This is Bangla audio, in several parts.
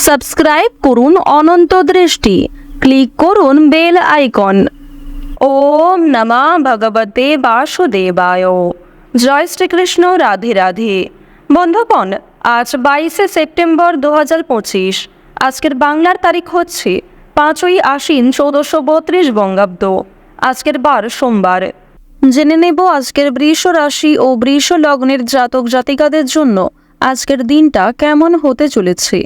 সাবস্ক্রাইব করুন অনন্ত দৃষ্টি, ক্লিক করুন বেল আইকন। ওম নমঃ ভগবতে বাসুদেবায়। জয় শ্রীকৃষ্ণ, রাধে রাধে। বন্ধুগণ, আজ 22শে সেপ্টেম্বর 2025। আজকের বাংলার তারিখ হচ্ছে 5ই আশ্বিন 1432 বঙ্গাব্দ। আজকের বার সোমবার। জেনে নেব আজকের বৃষ রাশি ও বৃষ লগ্নের জাতক জাতিকাদের জন্য আজকের দিনটা কেমন হতে চলেছে,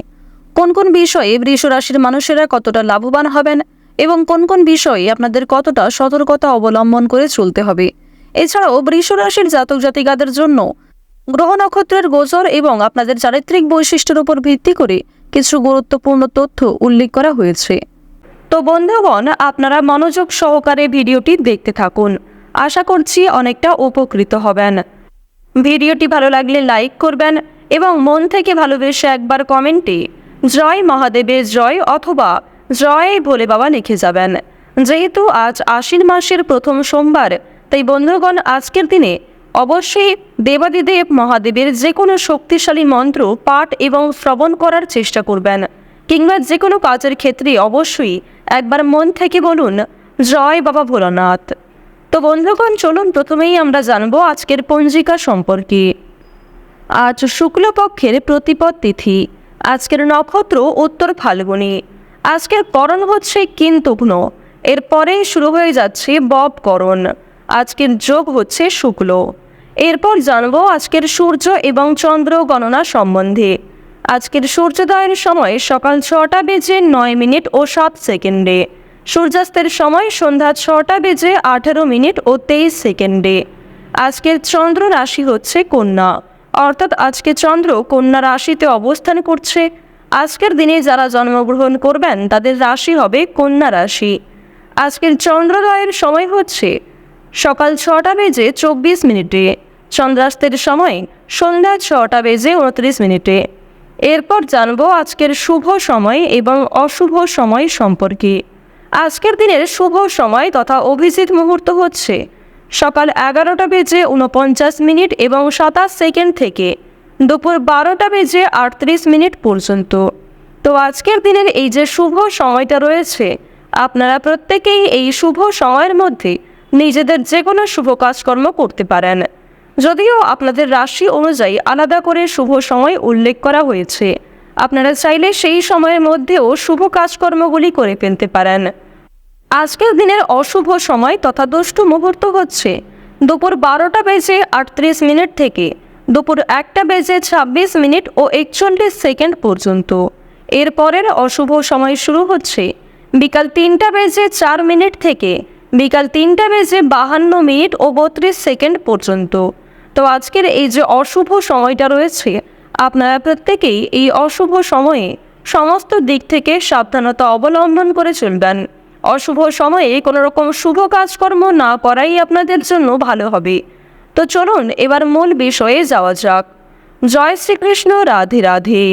কোন কোন বিষয়ে বৃষ রাশির মানুষেরা কতটা লাভবান হবেন এবং কোন কোন বিষয়ে আপনাদের কতটা সতর্কতা অবলম্বন করে চলতে হবে। এছাড়াও বৃষ রাশির জাতক জাতিকাদের জন্য গ্রহ নক্ষত্রের গোচর এবং আপনাদের চারিত্রিক বৈশিষ্ট্যের উপর ভিত্তি করে কিছু গুরুত্বপূর্ণ তথ্য উল্লেখ করা হয়েছে। তো বন্ধুগণ, আপনারা মনোযোগ সহকারে ভিডিওটি দেখতে থাকুন। আশা করছি অনেকটা উপকৃত হবেন। ভিডিওটি ভালো লাগলে লাইক করবেন এবং মন থেকে ভালোবেসে একবার কমেন্টে জয় মহাদেবের জয় অথবা জয় ভোলে বাবা লিখে যাবেন। যেহেতু আজ আশ্বিন মাসের প্রথম সোমবার, তাই বন্ধুগণ আজকের দিনে অবশ্যই দেবাদিদেব মহাদেবের যে কোনো শক্তিশালী মন্ত্র পাঠ এবং শ্রবণ করার চেষ্টা করবেন, কিংবা যে কোনো কাজের ক্ষেত্রে অবশ্যই একবার মন থেকে বলুন জয় বাবা ভোলানাথ। তো বন্ধুগণ, চলুন প্রথমেই আমরা জানবো আজকের পঞ্জিকা সম্পর্কে। আজ শুক্লপক্ষের প্রতিপদ তিথি। আজকের নক্ষত্র উত্তর ফাল্গুনী। আজকের করণ হচ্ছে কিন্তুঘ্ন। এরপরেই শুরু হয়ে যাচ্ছে ববকরণ। আজকের যোগ হচ্ছে শুক্ল। এরপর জানবো আজকের সূর্য এবং চন্দ্র গণনা সম্বন্ধে। আজকের সূর্যোদয়ের সময় সকাল 6টা বেজে 9 মিনিট ও 7 সেকেন্ডে। সূর্যাস্তের সময় সন্ধ্যা 6টা বেজে 18 মিনিট ও 23 সেকেন্ডে। আজকের চন্দ্র রাশি হচ্ছে কন্যা, অর্থাৎ আজকে চন্দ্র কন্যা রাশিতে অবস্থান করছে। আজকের দিনে যারা জন্মগ্রহণ করবেন তাদের রাশি হবে কন্যা রাশি। আজকের চন্দ্রোদয়ের সময় হচ্ছে সকাল 6টা বেজে 24 মিনিটে। চন্দ্রাস্তের সময় সন্ধ্যা 6টা বেজে 29 মিনিটে। এরপর জানবো আজকের শুভ সময় এবং অশুভ সময় সম্পর্কে। আজকের দিনের শুভ সময় তথা অভিজিৎ মুহূর্ত হচ্ছে সকাল 11টা বেজে 49 মিনিট এবং 27 সেকেন্ড থেকে দুপুর 12টা বেজে 38 মিনিট পর্যন্ত। তো আজকের দিনের এই যে শুভ সময়টা রয়েছে, আপনারা প্রত্যেকেই এই শুভ সময়ের মধ্যে নিজেদের যে কোনো শুভ কাজকর্ম করতে পারেন। যদিও আপনাদের রাশি অনুযায়ী আলাদা করে শুভ সময় উল্লেখ করা হয়েছে, আপনারা চাইলে সেই সময়ের মধ্যেও শুভ কাজকর্মগুলি করে ফেলতে পারেন। আজকের দিনের অশুভ সময় তথা দুষ্টু মুহূর্ত হচ্ছে দুপুর 12টা বেজে 38 মিনিট থেকে দুপুর 1টা বেজে 26 মিনিট ও 41 সেকেন্ড পর্যন্ত। এরপরের অশুভ সময় শুরু হচ্ছে বিকাল 3টা বেজে 4 মিনিট থেকে বিকাল 3টা বেজে 52 মিনিট ও 32 সেকেন্ড পর্যন্ত। তো আজকের এই যে অশুভ সময়টা রয়েছে, আপনারা প্রত্যেকেই এই অশুভ সময়ে সমস্ত দিক থেকে সাবধানতা অবলম্বন করে চলবেন। অশুভ সময়ে কোনো রকম শুভ কাজকর্ম না করাই আপনাদের জন্য ভালো হবে। তো চলুন এবার মূল বিষয়ে যাওয়া যাক। জয় শ্রীকৃষ্ণ, রাধে রাধে।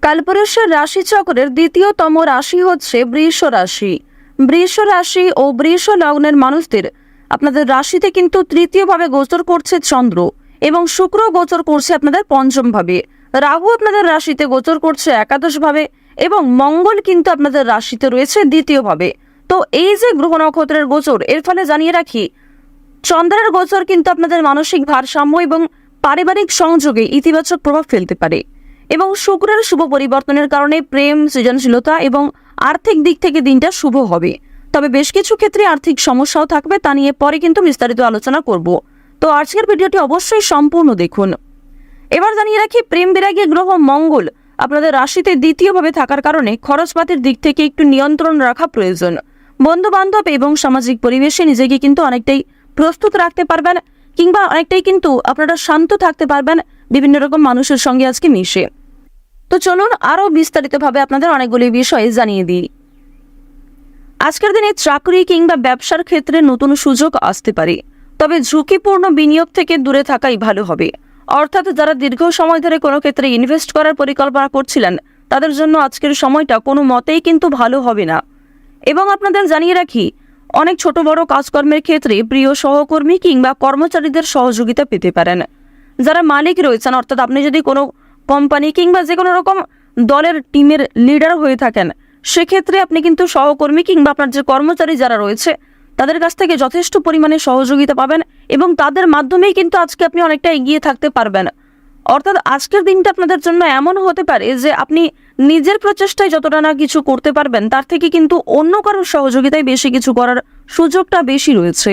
কালপুরুষের রাশিচক্রের দ্বিতীয়তম রাশি হচ্ছে বৃষ রাশি। বৃষ রাশি ও বৃষ লগ্নের মানুষদের আপনাদের রাশিতে কিন্তু তৃতীয়ভাবে গোচর করছে চন্দ্র এবং শুক্র গোচর করছে আপনাদের পঞ্চম ভাবে। রাহু আপনাদের রাশিতে গোচর করছে একাদশ ভাবে এবং মঙ্গল কিন্তু আপনাদের রাশিতে রয়েছে দ্বিতীয় ভাবে। তো এই যে গ্রহ নক্ষত্রের গোচর, এর ফলে জানিয়ে রাখি চন্দ্রের গোচর কিন্তু আপনাদের মানসিক ভারসাম্য এবং পারিবারিক সংযোগে ইতিবাচক প্রভাব ফেলতে পারে এবং শুক্রের শুভ পরিবর্তনের কারণে প্রেম, সৃজনশীলতা এবং আর্থিক দিক থেকে দিনটা শুভ হবে। তবে বেশ কিছু ক্ষেত্রে আর্থিক সমস্যাও থাকবে, তা নিয়ে পরে কিন্তু বিস্তারিত আলোচনা করব। তো আজকের ভিডিওটি অবশ্যই সম্পূর্ণ দেখুন। এবার জানিয়ে রাখি প্রেম বিরাগী গ্রহ মঙ্গল আপনাদের রাশিতে দ্বিতীয়ভাবে থাকার কারণে খরচপাতির দিক থেকে একটু নিয়ন্ত্রণ রাখা প্রয়োজন। বন্ধু বান্ধব এবং সামাজিক পরিবেশে নিজেকে কিন্তু অনেকটাই প্রস্তুত রাখতে পারবেন, কিংবা অনেকটাই কিন্তু আপনারা শান্ত থাকতে পারবেন বিভিন্ন রকম মানুষের সঙ্গে আজকে মিশে। তো চলুন আরো বিস্তারিতভাবে আপনাদের অনেকগুলি বিষয় জানিয়ে দিই। আজকের দিনে চাকরি কিংবা ব্যবসার ক্ষেত্রে নতুন সুযোগ আসতে পারে, তবে ঝুঁকিপূর্ণ বিনিয়োগ থেকে দূরে থাকাই ভালো হবে। অর্থাৎ যারা দীর্ঘ সময় ধরে কোনো ক্ষেত্রে ইনভেস্ট করার পরিকল্পনা করছিলেন, তাদের জন্য আজকের সময়টা কোনো মতেই কিন্তু ভালো হবে না। এবং আপনাদের জানিয়ে রাখি অনেক ছোট বড় কাজকর্মের ক্ষেত্রে প্রিয় সহকর্মী কিংবা কর্মচারীদের সহযোগিতা পেতে পারেন। যারা মালিক রয়েছেন, অর্থাৎ আপনি যদি কোনো কোম্পানি কিংবা যে কোনো রকম দলের টিমের লিডার হয়ে থাকেন, সেক্ষেত্রে আপনি কিন্তু সহকর্মী কিংবা আপনার যে কর্মচারী যারা রয়েছে তাদের কাছ থেকে যথেষ্ট পরিমাণে সহযোগিতা পাবেন এবং তাদের মাধ্যমেই কিন্তু আজকে আপনি অনেকটা এগিয়ে থাকতে পারবেন। অর্থাৎ আজকের দিনটা আপনাদের জন্য এমন হতে পারে যে আপনি নিজের প্রচেষ্টায় যতটা না কিছু করতে পারবেন তার থেকে কিন্তু অন্য কারোর সহযোগিতায় বেশি কিছু করার সুযোগটা বেশি রয়েছে।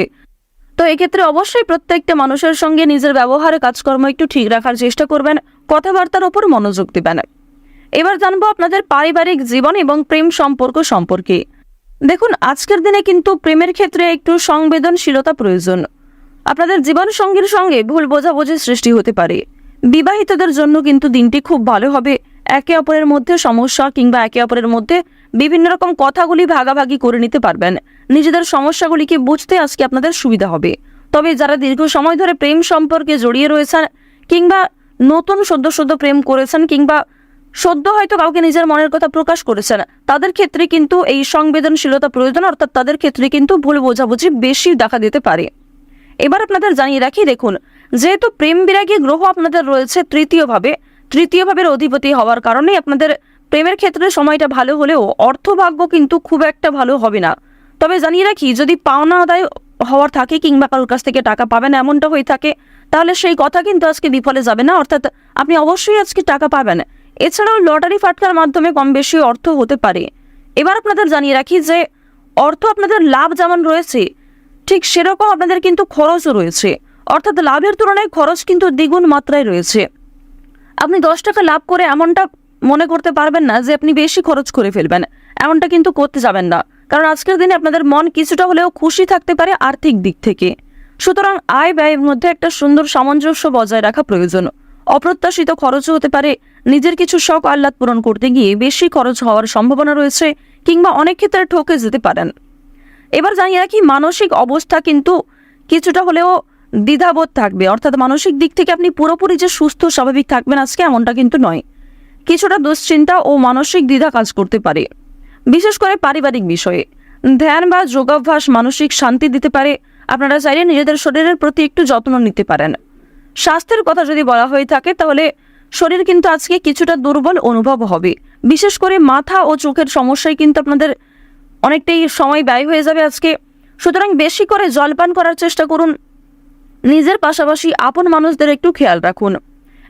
তো এক্ষেত্রে অবশ্যই প্রত্যেকটা মানুষের সঙ্গে নিজের ব্যবহারে কাজকর্ম একটু ঠিক রাখার চেষ্টা করবেন, কথাবার্তার ওপর মনোযোগ দেবেন। এবার জানবো আপনাদের পারিবারিক জীবন এবং প্রেম সম্পর্ক সম্পর্কে। দেখুন, আজকের দিনে কিন্তু প্রেমের ক্ষেত্রে একটু সংবেদনশীলতা প্রয়োজন। আপনাদের জীবন সঙ্গীর সঙ্গে ভুল বোঝাবুঝির সৃষ্টি হতে পারে। বিবাহিতদের জন্য কিন্তু দিনটি খুব ভালো হবে। একে অপরের মধ্যে সমস্যা কিংবা একে অপরের মধ্যে বিভিন্ন রকম কথাগুলি ভাগাভাগি করে নিতে পারবেন। নিজেদের সমস্যাগুলিকে বুঝতে আজকে আপনাদের সুবিধা হবে। তবে যারা দীর্ঘ সময় ধরে প্রেম সম্পর্কে জড়িয়ে রয়েছেন কিংবা নতুন সদ্য প্রেম করেছেন কিংবা সদ্য হয়তো কাউকে নিজের মনের কথা প্রকাশ করেছেন, তাদের ক্ষেত্রে কিন্তু এই সংবেদনশীলতা প্রয়োজন। অর্থাৎ তাদের ক্ষেত্রে কিন্তু ভুল বোঝাবুঝি বেশি দেখা দিতে পারে। এবার আপনাদের জানিয়ে রাখি, দেখুন, যেহেতু প্রেম বিরাগী গ্রহ আপনাদের রয়েছে তৃতীয় ভাবের অধিপতি হওয়ার কারণে আপনাদের প্রেমের ক্ষেত্রে সময়টা ভালো হলেও অর্থভাগ্য কিন্তু খুব একটা ভালো হবে না। তবে জানিয়ে রাখি, যদি পাওনা আদায় হওয়ার থাকে কিংবা কারোর কাছ থেকে টাকা পাবেন এমনটা হয়ে থাকে, তাহলে সেই কথা কিন্তু আজকে বিফলে যাবে না। অর্থাৎ আপনি অবশ্যই আজকে টাকা পাবেন। এছাড়াও লটারি ফাটকার মাধ্যমে কম বেশি অর্থ হতে পারে। এবার আপনাদের জানিয়ে রাখি যে অর্থ আপনাদের লাভ যেমন রয়েছে ঠিক সেরকম আপনাদের কিন্তু খরচও রয়েছে। অর্থাৎ লাভের তুলনায় খরচ কিন্তু দ্বিগুণ মাত্রায় রয়েছে। আপনি 10 টাকা লাভ করে এমনটা মনে করতে পারবেন না যে আপনি বেশি খরচ করে ফেলবেন, এমনটা কিন্তু করতে যাবেন না। কারণ আজকের দিনে আপনাদের মন কিছুটা হলেও খুশি থাকতে পারে আর্থিক দিক থেকে। সুতরাং আয় ব্যয়ের মধ্যে একটা সুন্দর সামঞ্জস্য বজায় রাখা প্রয়োজন। অপ্রত্যাশিত খরচও হতে পারে। নিজের কিছু শখ আহ্লাদ পূরণ করতে গিয়ে বেশি খরচ হওয়ার সম্ভাবনা রয়েছে কিংবা অনেক ক্ষেত্রে ঠকে যেতে পারেন। এবার জানিয়ে রাখি, মানসিক অবস্থা কিন্তু কিছুটা হলেও দ্বিধাবোধ থাকবে। অর্থাৎ মানসিক দিক থেকে আপনি পুরোপুরি যে সুস্থ স্বাভাবিক থাকবেন আজকে এমনটা কিন্তু নয়। কিছুটা দুশ্চিন্তা ও মানসিক দ্বিধা কাজ করতে পারে, বিশেষ করে পারিবারিক বিষয়ে। ধ্যান বা যোগাভ্যাস মানসিক শান্তি দিতে পারে। আপনারা চাইলে নিজেদের শরীরের প্রতি একটু যত্ন নিতে পারেন। স্বাস্থ্যের কথা যদি বলা হয়ে থাকে তাহলে শরীর কিন্তু আজকে কিছুটা দুর্বল অনুভব হবে। বিশেষ করে মাথা ও চোখের সমস্যায় কিন্তু আপনাদের অনেকটাই সময় ব্যয় হয়ে যাবে আজকে। সুতরাং বেশি করে জলপান করার চেষ্টা করুন। নিজের পাশাপাশি আপন মানুষদের একটু খেয়াল রাখুন।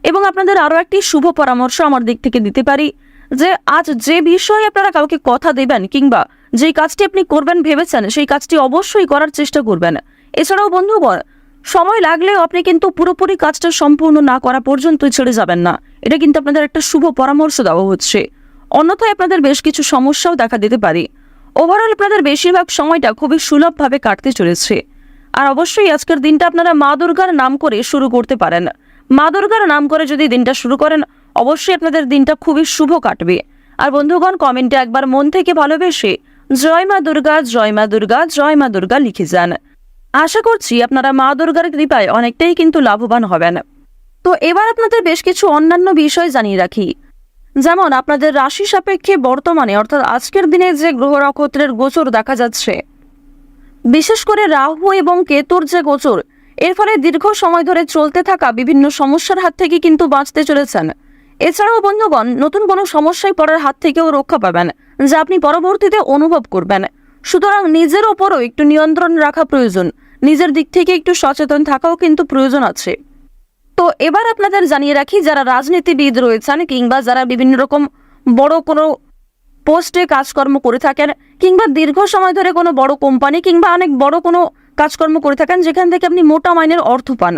এবং আপনাদের আরও একটি শুভ পরামর্শ আমার দিক থেকে দিতে পারি যে আজ যে বিষয়ে আপনারা কাউকে কথা দেবেন কিংবা যেই কাজটি আপনি করবেন ভেবেছেন সেই কাজটি অবশ্যই করার চেষ্টা করবেন। এছাড়াও বন্ধুগণ, সময় লাগলেও আপনি কিন্তু পুরোপুরি কাজটা সম্পূর্ণ না করা পর্যন্তই ছেড়ে যাবেন না। এটা কিন্তু আপনাদের একটা শুভ পরামর্শ দেওয়া হচ্ছে। অন্যথায় আপনাদের বেশ কিছু সমস্যাও দেখা দিতে পারে। ওভারঅল আপনাদের বেশিরভাগ সময়টা খুবই সুলভভাবে কাটতে চলেছে। আর অবশ্যই আজকের দিনটা আপনারা মা দুর্গার নাম করে শুরু করতে পারেন। মা দুর্গার নাম করে যদি দিনটা শুরু করেন অবশ্যই আপনাদের দিনটা খুবই শুভ কাটবে। আর বন্ধুগণ, কমেন্টে একবার মন থেকে ভালোবেসে জয় মা দুর্গা, জয় মা দুর্গা, জয় মা দুর্গা লিখে যান। আশা করছি আপনারা মা দুর্গার কৃপায় অনেকটাই কিন্তু লাভবান হবেন। তো এবার আপনাদের বেশ কিছু অন্যান্য বিষয় জানিয়ে রাখি। যেমন আপনাদের রাশি সাপেক্ষে বর্তমানে অর্থাৎ আজকের দিনে যে গ্রহ নক্ষত্রের গোচর দেখা যাচ্ছে, বিশেষ করে রাহু এবং কেতুর যে গোচর, এর ফলে দীর্ঘ সময় ধরে চলতে থাকা বিভিন্ন সমস্যার হাত থেকে কিন্তু বাঁচতে চলেছেন। এছাড়াও বন্ধুগণ, নতুন কোনো সমস্যায় পড়ার হাত থেকেও রক্ষা পাবেন যা আপনি পরবর্তীতে অনুভব করবেন। সুতরাং নিজের ওপরও একটু নিয়ন্ত্রণ রাখা প্রয়োজন। নিজের দিক থেকে একটু সচেতন থাকাও কিন্তু প্রয়োজন আছে। তো এবার আপনাদের জানিয়ে রাখি, যারা রাজনীতিবিদ রয়েছেন কিংবা যারা বিভিন্ন রকম বড় কোনো পোস্টে কাজকর্ম করে থাকেন কিংবা দীর্ঘ সময় ধরে কোনো বড় কোম্পানি কিংবা অনেক বড় কোনো কাজকর্ম করে থাকেন যেখান থেকে আপনি মোটা মাইনের অর্থ পান,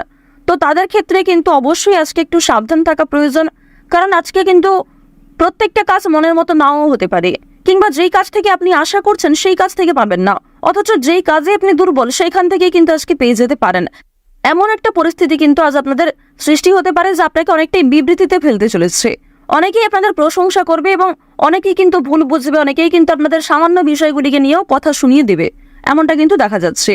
তো তাদের ক্ষেত্রে কিন্তু অবশ্যই আজকে একটু সাবধান থাকা প্রয়োজন। কারণ আজকে কিন্তু প্রত্যেকটা কাজ মনের মতো নাও হতে পারে কিংবা যেই কাজ থেকে আপনি আশা করছেন সেই কাজ থেকে পাবেন না, অথচ যেই কাজে আপনি দুর্বল সেইখান থেকে কিন্তু আজকে পেয়ে যেতে পারেন। এমন একটা পরিস্থিতি কিন্তু আজ আপনাদের সৃষ্টি হতে পারে যা আপনাকে অনেকটাই বিবৃতিতে ফেলতে চলেছে। অনেকেই আপনাদের প্রশংসা করবে এবং অনেকেই কিন্তু ভুল বুঝবে, অনেকেই কিন্তু আপনাদের সামান্য বিষয়গুলিকে নিয়েও কথা শুনিয়ে দেবে, এমনটা কিন্তু দেখা যাচ্ছে।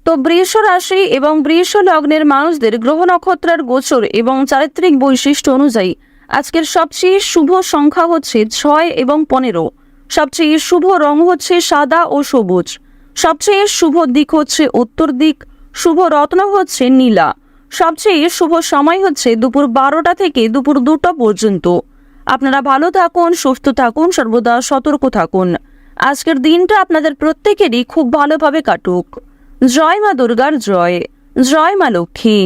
তো বৃষ রাশি এবং বৃষ লগ্নের মানুষদের গ্রহ নক্ষত্রের গোচর এবং চারিত্রিক বৈশিষ্ট্য অনুযায়ী আজকের সবচেয়ে শুভ সংখ্যা হচ্ছে 6 এবং 15। সবচেয়ে শুভ রং হচ্ছে সাদা ও সবুজ। সবচেয়ে শুভ দিক হচ্ছে উত্তর দিক। শুভ রত্ন হচ্ছে নীলা। সবচেয়ে শুভ সময় হচ্ছে দুপুর 12টা থেকে দুপুর 2টা পর্যন্ত। আপনারা ভালো থাকুন, সুস্থ থাকুন, সর্বদা সতর্ক থাকুন। আজকের দিনটা আপনাদের প্রত্যেকেরই খুব ভালোভাবে কাটুক। জয় মা দুর্গার জয়, জয় মা লক্ষ্মী।